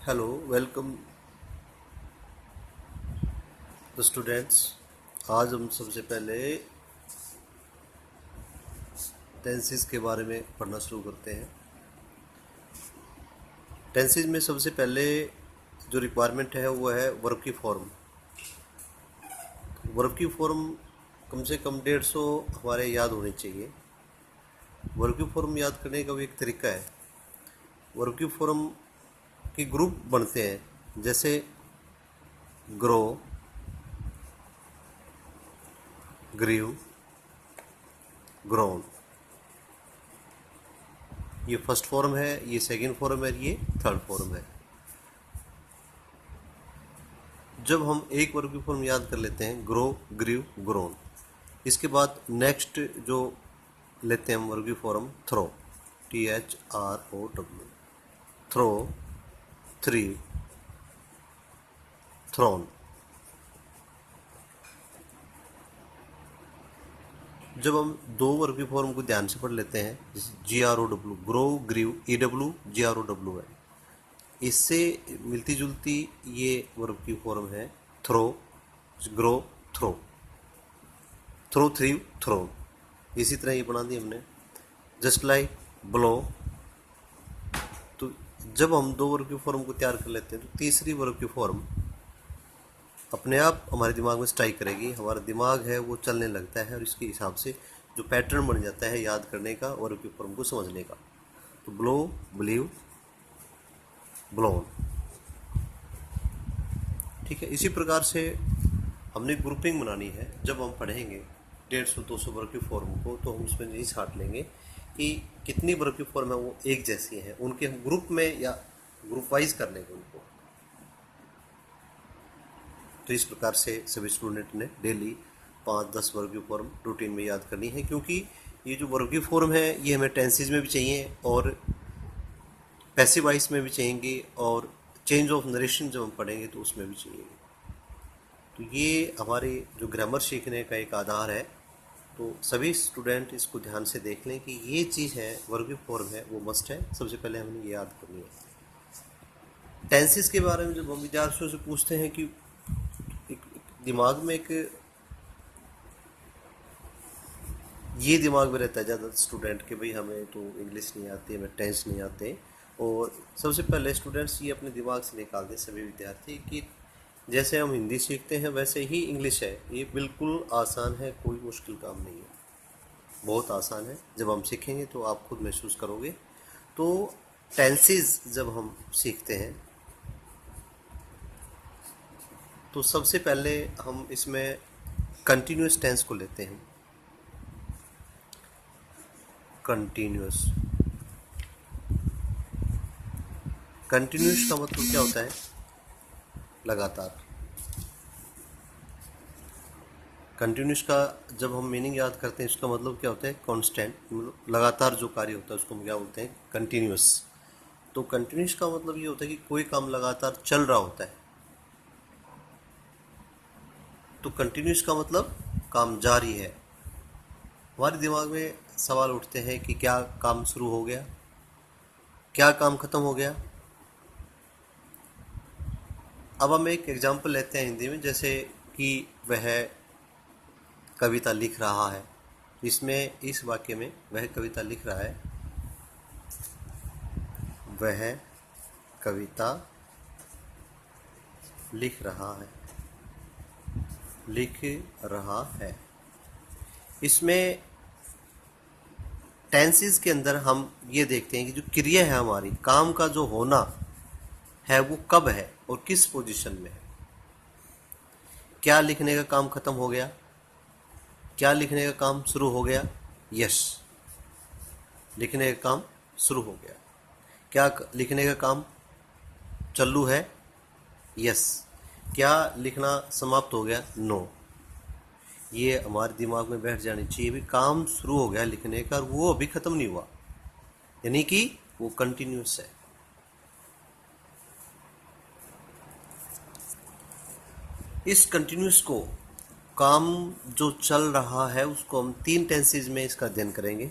Hello welcome the students. आज हम सबसे पहले टेंसेस के बारे में पढ़ना शुरू करते हैं। टेंसेस में सबसे पहले जो रिक्वायरमेंट है वो है वर्ब की फॉर्म। वर्ब की फॉर्म कम से कम 150 हमारे याद होनी चाहिए। वर्ब की फॉर्म याद करने का भी एक तरीका है। वर्ब की फॉर्म के ग्रुप बनते हैं, जैसे ग्रो, ग्रीव, ग्रोन। ये फर्स्ट फॉर्म है, ये सेकंड फॉर्म है, ये थर्ड फॉर्म है। जब हम एक वर्ब की फॉर्म याद कर लेते हैं, ग्रो, ग्रीव, ग्रोन, इसके बाद नेक्स्ट जो लेते हैं हम वर्ब की form throw, THROW, throw, threw, thrown. जब हम दो वर्ब की फॉर्म को ध्यान से पढ़ लेते हैं, जैसे GROW, grow, grew, EW, GROW है, इससे मिलती जुलती ये वर्ब की फॉर्म है throw, grow, throw, throw, threw, throw. इसी तरह ये बना दी हमने। Just like blow. तो जब हम दो वर्ब की फॉर्म को तैयार कर लेते हैं तो तीसरी वर्ब की फॉर्म अपने आप हमारे दिमाग में स्ट्राइक करेगी। हमारा दिमाग है वो चलने लगता है और इसके हिसाब से जो पैटर्न बन जाता है याद करने का, वर्ब की फॉर्म को समझने का। तो ब्लो, ब्लीव, ब्लोन। ठीक है, इसी प्रकार से हमने ग्रुपिंग बनानी है। जब हम पढ़ेंगे 150-200 वर्ब की फॉर्म को, तो हम उसमें नहीं छाट लेंगे कि कितनी वर्ब की फॉर्म है वो एक जैसी हैं, उनके हम ग्रुप में या ग्रुप वाइज कर लेंगे उनको। तो इस प्रकार से सभी स्टूडेंट ने डेली 5-10 वर्ब की फॉर्म रूटीन में याद करनी है, क्योंकि ये जो वर्ब की फॉर्म है ये हमें टेंसेज में भी चाहिए और पैसिव वॉइस में भी चाहिए और चेंज ऑफ नरेशन जब हम पढ़ेंगे तो उसमें भी चाहिए। तो ये हमारे जो ग्रामर सीखने का एक आधार है। तो सभी स्टूडेंट इसको ध्यान से देख लें कि ये चीज़ है, वर्ब की फॉर्म है वो मस्ट है, सबसे पहले हमें ये याद करनी है। टेंसेस के बारे में जब हम विद्यार्थियों से पूछते हैं कि दिमाग में ये दिमाग में रहता है ज़्यादा स्टूडेंट के भाई हमें तो इंग्लिश नहीं आती, हमें टेंस नहीं आते। और सबसे पहले स्टूडेंट्स ये अपने दिमाग से निकाल दें सभी विद्यार्थी कि जैसे हम हिंदी सीखते हैं वैसे ही इंग्लिश है। ये बिल्कुल आसान है, कोई मुश्किल काम नहीं है, बहुत आसान है। जब हम सीखेंगे तो आप खुद महसूस करोगे। तो टेंसेस जब हम सीखते हैं तो सबसे पहले हम इसमें कंटिन्यूस टेंस को लेते हैं। कंटिन्यूस, कंटिन्यूस का मतलब क्या होता है? लगातार। कंटिन्यूस का जब हम मीनिंग याद करते हैं इसका मतलब क्या होता है? कांस्टेंट, मतलब लगातार जो कार्य होता है उसको हम क्या बोलते हैं? कंटिन्यूस। तो कंटिन्यूस का मतलब ये होता है कि कोई काम लगातार चल रहा होता है। तो कंटिन्यूस का मतलब काम जारी है। हमारे दिमाग में सवाल उठते हैं कि क्या काम शुरू हो गया, क्या काम खत्म हो गया। अब हम एक एग्जाम्पल लेते हैं हिंदी में, जैसे कि वह कविता लिख रहा है। इसमें इस वाक्य में वह कविता लिख रहा है, वह कविता लिख रहा है, लिख रहा है। इसमें टेंसेस के अंदर हम ये देखते हैं कि जो क्रिया है हमारी, काम का जो होना है वो कब है और किस पोजीशन में है। क्या लिखने का काम खत्म हो गया? क्या लिखने का काम शुरू हो गया? यस, लिखने का काम शुरू हो गया। क्या लिखने का काम चालू है? यस। क्या लिखना समाप्त हो गया? नो। ये हमारे दिमाग में बैठ जानी चाहिए भी काम शुरू हो गया लिखने का और वो अभी खत्म नहीं हुआ, यानी कि वो कंटिन्यूस है। इस कंटिन्यूस को, काम जो चल रहा है उसको हम 3 टेंसेज में इसका अध्ययन करेंगे।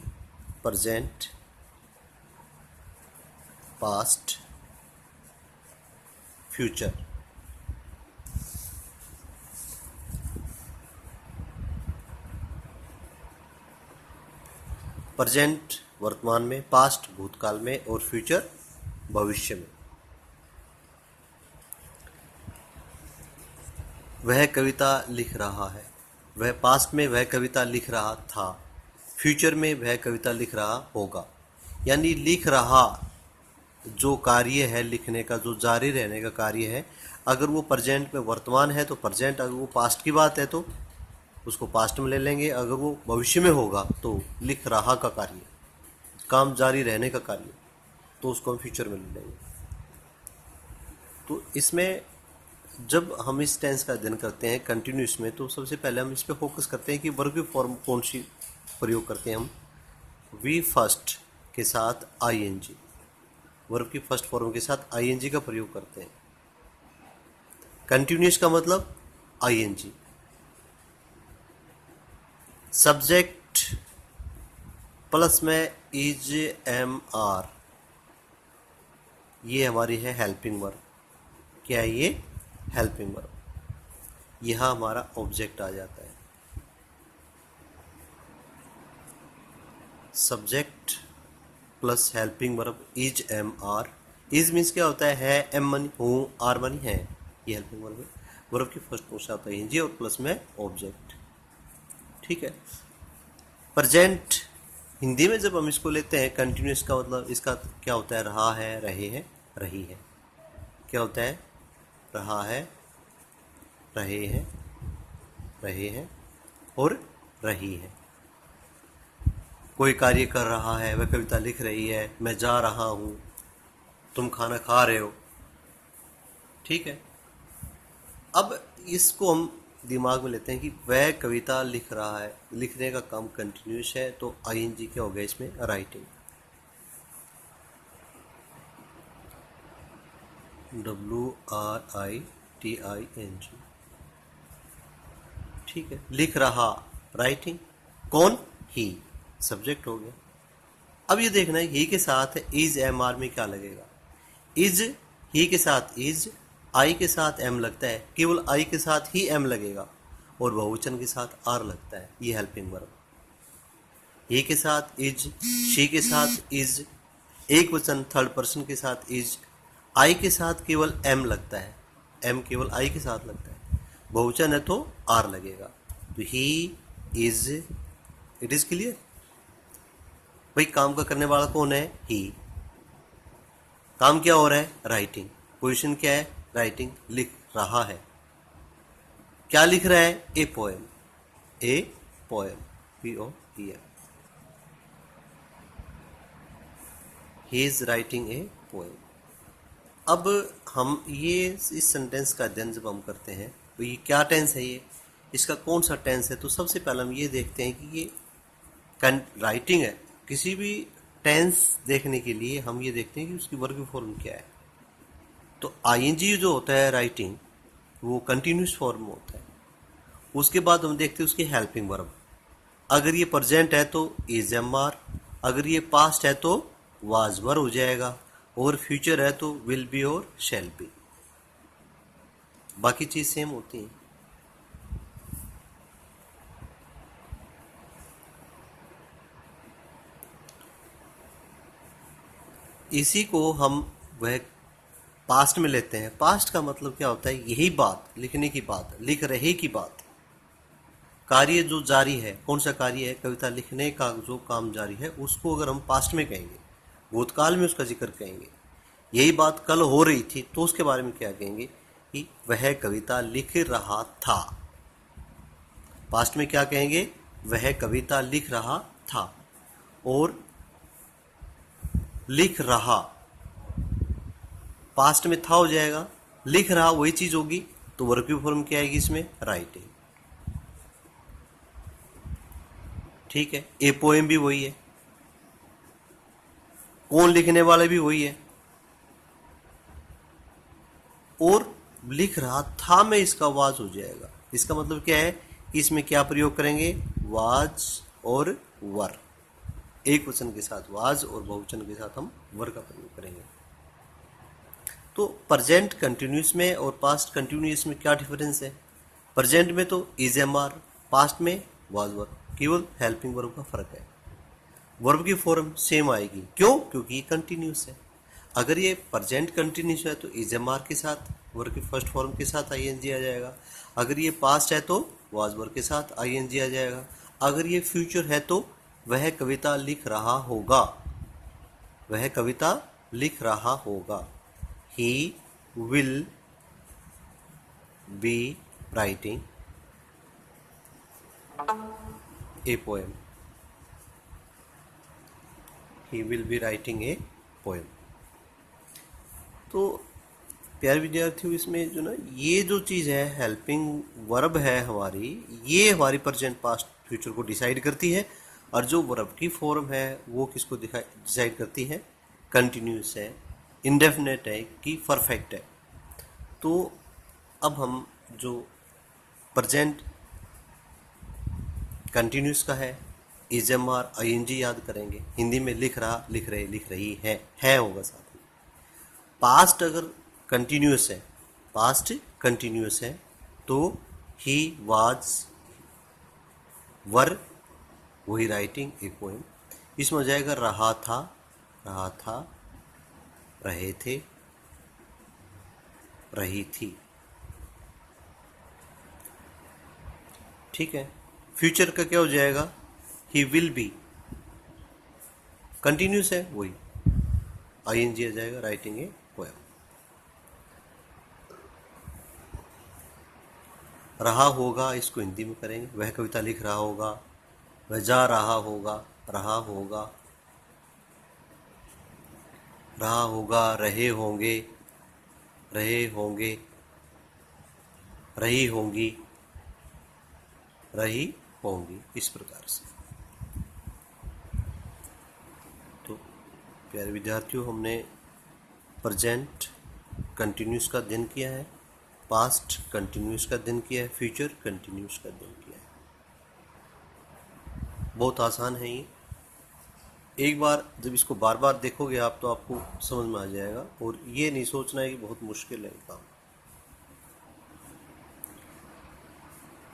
Present, past future. प्रेजेंट वर्तमान में, पास्ट भूतकाल में, और फ्यूचर भविष्य में। वह कविता लिख रहा है, वह पास्ट में वह कविता लिख रहा था, फ्यूचर में वह कविता लिख रहा होगा। यानी लिख रहा जो कार्य है, लिखने का जो जारी रहने का कार्य है, अगर वो प्रेजेंट में वर्तमान है तो प्रेजेंट, अगर वो पास्ट की बात है तो उसको पास्ट में ले लेंगे, अगर वो भविष्य में होगा तो लिख रहा का कार्य, काम जारी रहने का कार्य, तो उसको हम फ्यूचर में ले लेंगे। तो इसमें जब हम इस टेंस का अध्ययन करते हैं कंटिन्यूस में, तो सबसे पहले हम इस पे फोकस करते हैं कि वर्ब की फॉर्म कौन सी प्रयोग करते हैं हम। वी फर्स्ट के साथ आईएनजी, वर्ब की फर्स्ट फॉर्म के साथ आईएनजी का प्रयोग करते हैं। कंटिन्यूस का मतलब आईएनजी। सब्जेक्ट प्लस में इज एम आर, ये हमारी है हेल्पिंग वर्ब। क्या है ये? Helping verb. यहां हमारा ऑब्जेक्ट आ जाता है। Subject plus helping verb is am are. Is means क्या होता है एम मनी, हूँ, आर मनी है, ये हेल्पिंग वर्ब है। वर्ब की फर्स्ट पोर्शन आता है इंजी और प्लस में ऑब्जेक्ट। ठीक है। प्रेजेंट हिंदी में जब हम इसको लेते हैं कंटिन्यूस का मतलब इसका क्या होता है? रहा है, रहे हैं, रही है। क्या होता है? रहा है, रहे हैं, रहे हैं और रही है। कोई कार्य कर रहा है, वह कविता लिख रही है, मैं जा रहा हूं, तुम खाना खा रहे हो। ठीक है। अब इसको हम दिमाग में लेते हैं कि वह कविता लिख रहा है, लिखने का काम कंटिन्यूस है, तो आईएनजी क्या हो गया इसमें? राइटिंग। WRITING। ठीक है। लिख रहा, राइटिंग। कौन? ही, सब्जेक्ट हो गया। अब ये देखना है ही के साथ इज एम आर में क्या लगेगा। इज, ही के साथ इज, आई के साथ एम लगता है, केवल आई के साथ ही एम लगेगा, और बहुवचन के साथ आर लगता है। ये हेल्पिंग वर्ब। ही के साथ इज, शी के साथ इज, एक वचन थर्ड पर्सन के साथ इज, आई के साथ केवल एम लगता है, एम केवल आई के साथ लगता है, बहुवचन है तो आर लगेगा। तो he is, it is clear. भाई काम का करने वाला कौन है? ही। काम क्या हो रहा है? राइटिंग। पोजीशन क्या है? राइटिंग। लिख रहा है। क्या लिख रहा है? A poem. A poem, POEM। He is writing a poem. अब हम ये इस सेंटेंस का अध्ययन जब हम करते हैं तो ये क्या टेंस है, ये इसका कौन सा टेंस है, तो सबसे पहले हम ये देखते हैं कि ये राइटिंग है। किसी भी टेंस देखने के लिए हम ये देखते हैं कि उसकी वर्ब फॉर्म क्या है। तो आईएनजी जो होता है राइटिंग, वो कंटिन्यूस फॉर्म होता है। उसके बाद हम देखते हैं उसकी हेल्पिंग वर्ब। अगर ये प्रेजेंट है तो इज एम आर, अगर ये पास्ट है तो वाज वर हो जाएगा, और फ्यूचर है तो विल बी और शैल बी। बाकी चीज सेम होती है। इसी को हम वह पास्ट में लेते हैं। पास्ट का मतलब क्या होता है? यही बात, लिखने की बात, लिख रहे की बात, कार्य जो जारी है। कौन सा कार्य है? कविता लिखने का जो काम जारी है, उसको अगर हम पास्ट में कहेंगे, भूतकाल में उसका जिक्र कहेंगे, यही बात कल हो रही थी, तो उसके बारे में क्या कहेंगे कि वह कविता लिख रहा था। पास्ट में क्या कहेंगे? वह कविता लिख रहा था। और लिख रहा पास्ट में था हो जाएगा, लिख रहा वही चीज होगी, तो वर्ब की फॉर्म क्या आएगी इसमें? राइटिंग। ठीक है। ए पोएम भी वही है, कौन लिखने वाले भी वही है, और लिख रहा था में इसका वाज हो जाएगा। इसका मतलब क्या है कि इसमें क्या प्रयोग करेंगे? वाज और वर। एक वचन के साथ वाज और बहुवचन के साथ हम वर का प्रयोग करेंगे। तो प्रेजेंट कंटिन्यूस में और पास्ट कंटिन्यूस में क्या डिफरेंस है? प्रेजेंट में तो इज एम आर, पास्ट में वाज वर्ब, केवल हेल्पिंग वर्ब का फर्क है। वर्ब की फॉर्म सेम आएगी, क्यों? क्योंकि ये कंटिन्यूस है। अगर ये प्रेजेंट कंटिन्यूस है तो इज एम आर के साथ वर्ब की फर्स्ट फॉर्म के साथ आईएनजी आ जाएगा। अगर ये पास्ट है तो वाज वर्ब के साथ आईएनजी आ जाएगा। अगर ये फ्यूचर है तो वह कविता लिख रहा होगा, वह कविता लिख रहा होगा। He will be writing a poem, he will be writing a poem. तो प्यारे विद्यार्थियों, इसमें जो ना ये जो चीज़ है हेल्पिंग वर्ब है हमारी, ये हमारी प्रेजेंट पास्ट फ्यूचर को डिसाइड करती है। और जो वर्ब की फॉर्म है वो किसको डिसाइड करती है? कंटिन्यूस है, इंडेफिनेट है कि परफेक्ट है। तो अब हम जो प्रेजेंट कंटिन्यूस का है is am are I N G याद करेंगे। हिंदी में लिख रहा, लिख रहे, लिख रही है होगा साथ में। पास्ट अगर कंटिन्यूस है, पास्ट कंटिन्यूस है तो ही वाज वर, वही राइटिंग ए पोएम। इसमें हो जाएगा रहा था, रहा था, रहे थे, रही थी। ठीक है। फ्यूचर का क्या हो जाएगा? ही विल बी, कंटिन्यूस है वही आईएनजी आ जाएगा, राइटिंग ए पोएम। रहा होगा इसको हिंदी में करेंगे, वह कविता लिख रहा होगा, वह जा रहा होगा, रहा होगा, रहा होगा, रहे होंगे, रहे होंगे, रही होंगी, रही होंगी, इस प्रकार से। तो प्यारे विद्यार्थियों, हमने प्रेजेंट कंटिन्यूस का अध्ययन किया है, पास्ट कंटिन्यूस का अध्ययन किया है, फ्यूचर कंटिन्यूस का अध्ययन किया है। बहुत आसान है ये। एक बार जब इसको बार बार देखोगे आप तो आपको समझ में आ जाएगा, और ये नहीं सोचना है कि बहुत मुश्किल है काम।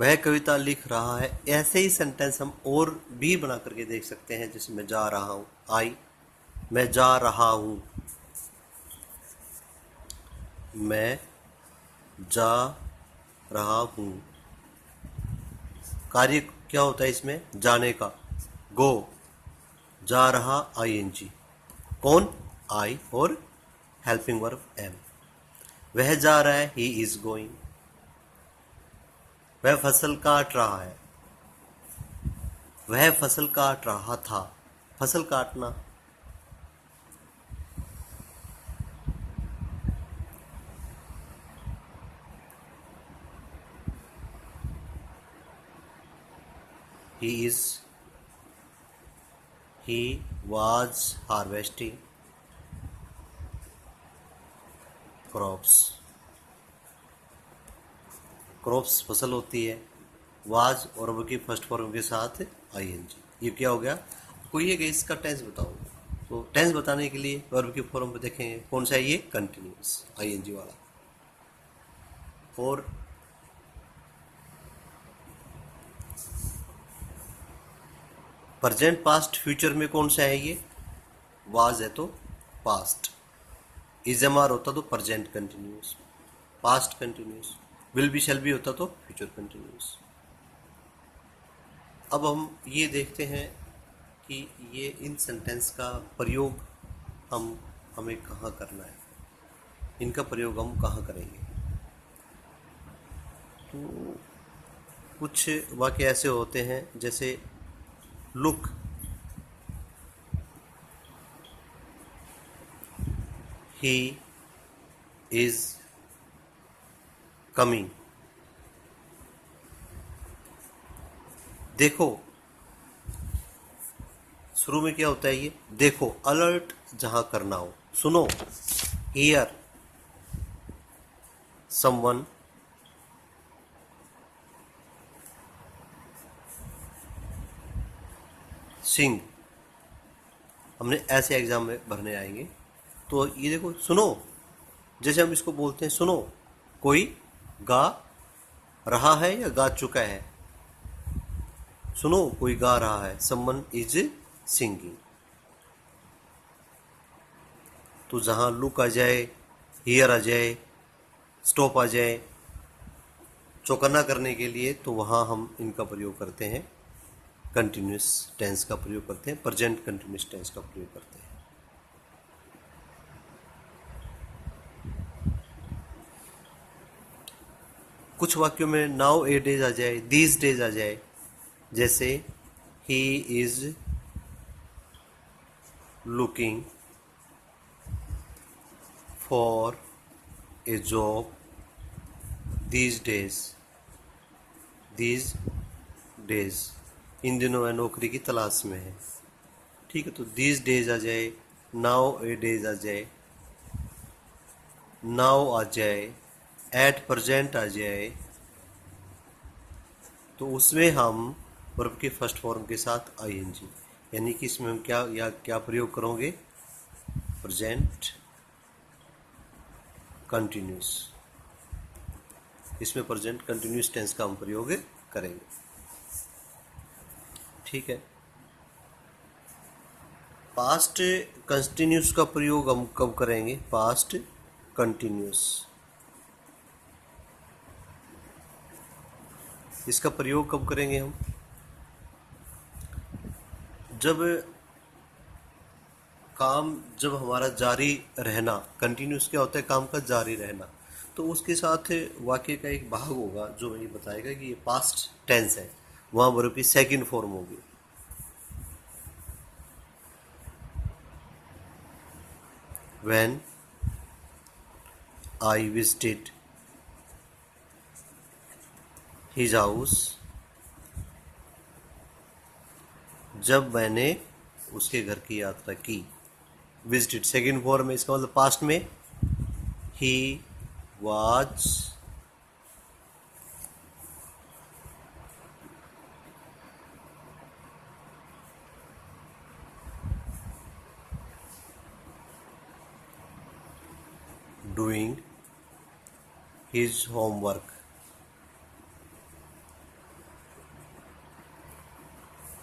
वह कविता लिख रहा है, ऐसे ही सेंटेंस हम और भी बना करके देख सकते हैं। जैसे मैं जा रहा हूँ, आई, मैं जा रहा हूँ, मैं जा रहा हूँ। कार्य क्या होता है इसमें? जाने का, गो, जा रहा आईएनजी, कौन? आई, और हेल्पिंग वर्ब एम। वह जा रहा है, ही इज गोइंग। वह फसल काट रहा है, वह फसल काट रहा था, फसल काटना। he was harvesting crops। Crops फसल होती है, वाज और वर्ब की फर्स्ट फॉर्म के साथ आईएनजी। ये क्या हो गया? कोई है इसका टेंस बताओ। तो टेंस बताने के लिए वर्ब की फॉर्म पे देखेंगे कौन सा है ये? कंटिन्यूस आईएनजी वाला। और प्रेजेंट पास्ट फ्यूचर में कौन सा है ये? वाज है तो पास्ट, इज एम आर होता तो present continuous, past continuous, will be shall be होता तो फ्यूचर कंटिन्यूस। अब हम ये देखते हैं कि ये इन सेंटेंस का प्रयोग हमें कहाँ करना है, इनका प्रयोग हम कहाँ करेंगे। तो कुछ वाक्य ऐसे होते हैं जैसे लुक, ही इज कमिंग। देखो, शुरू में क्या होता है ये? देखो, अलर्ट जहां करना हो। सुनो, हियर समवन सिंग। हमने ऐसे एग्जाम में भरने आएंगे तो ये देखो, सुनो, जैसे हम इसको बोलते हैं सुनो, कोई गा रहा है या गा चुका है। सुनो, कोई गा रहा है, समवन इज सिंगिंग। तो जहां लुक आ जाए, हियर आ जाए, स्टॉप आ जाए, चौकन्ना करने के लिए, तो वहां हम इनका प्रयोग करते हैं, कंटिन्यूस टेंस का प्रयोग करते हैं, प्रेजेंट कंटिन्यूस टेंस का प्रयोग करते हैं। कुछ वाक्यों में नाउ ए डेज आ जाए, दीज डेज आ जाए, जैसे ही is looking for a job these days. These days, इन दिनों वह नौकरी की तलाश में है। ठीक है, तो दीज डेज आ जाए, नाउ ए डेज आ जाए, नाउ आ जाए, एट प्रेजेंट आ जाए, तो उसमें हम वर्ब के फर्स्ट फॉर्म के साथ आईएनजी, यानी कि इसमें हम क्या प्रयोग करोगे, प्रेजेंट कंटिन्यूस। इसमें प्रेजेंट कंटिन्यूस टेंस का हम प्रयोग करेंगे। ठीक है, पास्ट कंटिन्यूस का प्रयोग हम कब करेंगे, पास्ट कंटिन्यूस, इसका प्रयोग कब करेंगे हम, जब हमारा जारी रहना, कंटिन्यूस क्या होता है, काम का जारी रहना, तो उसके साथ वाक्य का एक भाग होगा जो ये बताएगा कि ये पास्ट टेंस है, वहां वर्ब की सेकंड फॉर्म होगी। When I visited his house, जब मैंने उसके घर की यात्रा की, विजिटेड सेकेंड फॉर्म में, इसका मतलब पास्ट में, he was doing his homework.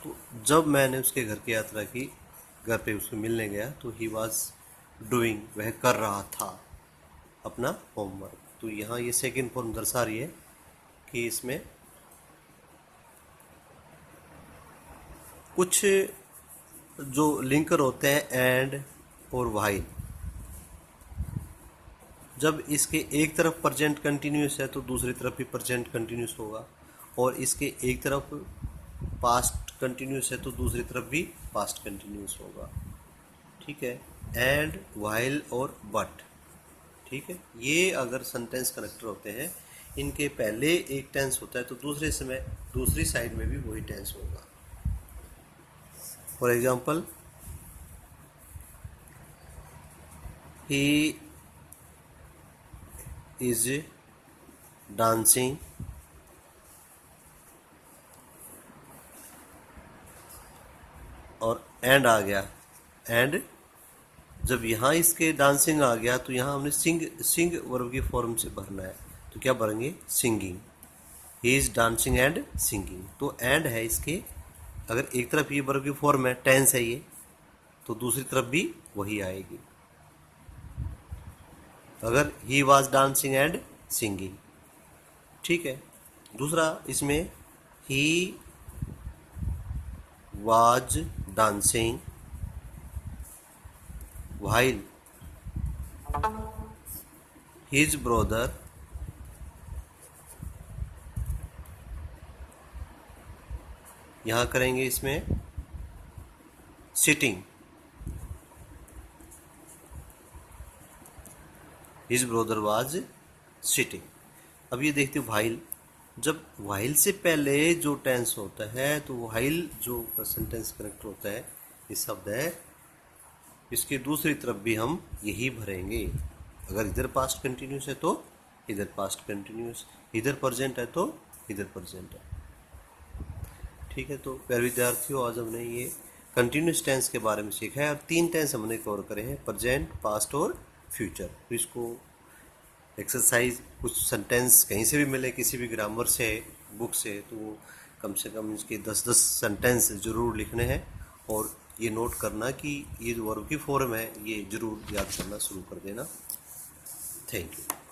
तो जब मैंने उसके घर की यात्रा की, घर पे उसको मिलने गया, तो ही वाज डूइंग, वह कर रहा था अपना होमवर्क। तो यहाँ ये सेकेंड फॉर्म दर्शा रही है कि इसमें कुछ जो लिंकर होते हैं एंड और व्हाइल, जब इसके एक तरफ प्रेजेंट कंटिन्यूस है तो दूसरी तरफ भी प्रेजेंट कंटिन्यूस होगा, और इसके एक तरफ पास्ट कंटिन्यूस है तो दूसरी तरफ भी पास्ट कंटिन्यूस होगा। ठीक है, एंड, व्हाइल और बट। ठीक है, ये अगर सेंटेंस कनेक्टर होते हैं, इनके पहले एक टेंस होता है तो दूसरे समय दूसरी साइड में भी वही टेंस होगा। For example, he is dancing और एंड आ गया, एंड जब यहाँ इसके डांसिंग आ गया तो यहाँ हमने सिंग वर्ब की फॉर्म से भरना है, तो क्या भरेंगे, singing. He is dancing and singing, तो एंड है इसके, अगर एक तरफ ये वर्ब की फॉर्म है, टेंस है ये, तो दूसरी तरफ भी वही आएगी। अगर he was dancing and singing. ठीक है, दूसरा इसमें he was dancing while his brother यहां करेंगे इसमें sitting, his brother was sitting। अब ये देखते हो while, जब while से पहले जो टेंस होता है तो while जो सेंटेंस करेक्ट होता है, ये शब्द है, इसकी दूसरी तरफ भी हम यही भरेंगे। अगर इधर पास्ट कंटिन्यूस है तो इधर पास्ट कंटिन्यूस, इधर प्रेजेंट है तो इधर प्रेजेंट है। ठीक है, तो प्यारे विद्यार्थियों, आज हमने ये कंटिन्यूस टेंस के बारे में सीखा है और 3 टेंस हमने कवर करे हैं, प्रेजेंट, पास्ट और फ्यूचर। तो इसको एक्सरसाइज कुछ सेंटेंस कहीं से भी मिले, किसी भी ग्रामर से, बुक से, तो वो कम से कम इसके 10-10 सेंटेंस ज़रूर लिखने हैं। और ये नोट करना कि ये जो वर्ब की फॉर्म है ये ज़रूर याद करना शुरू कर देना। Thank you.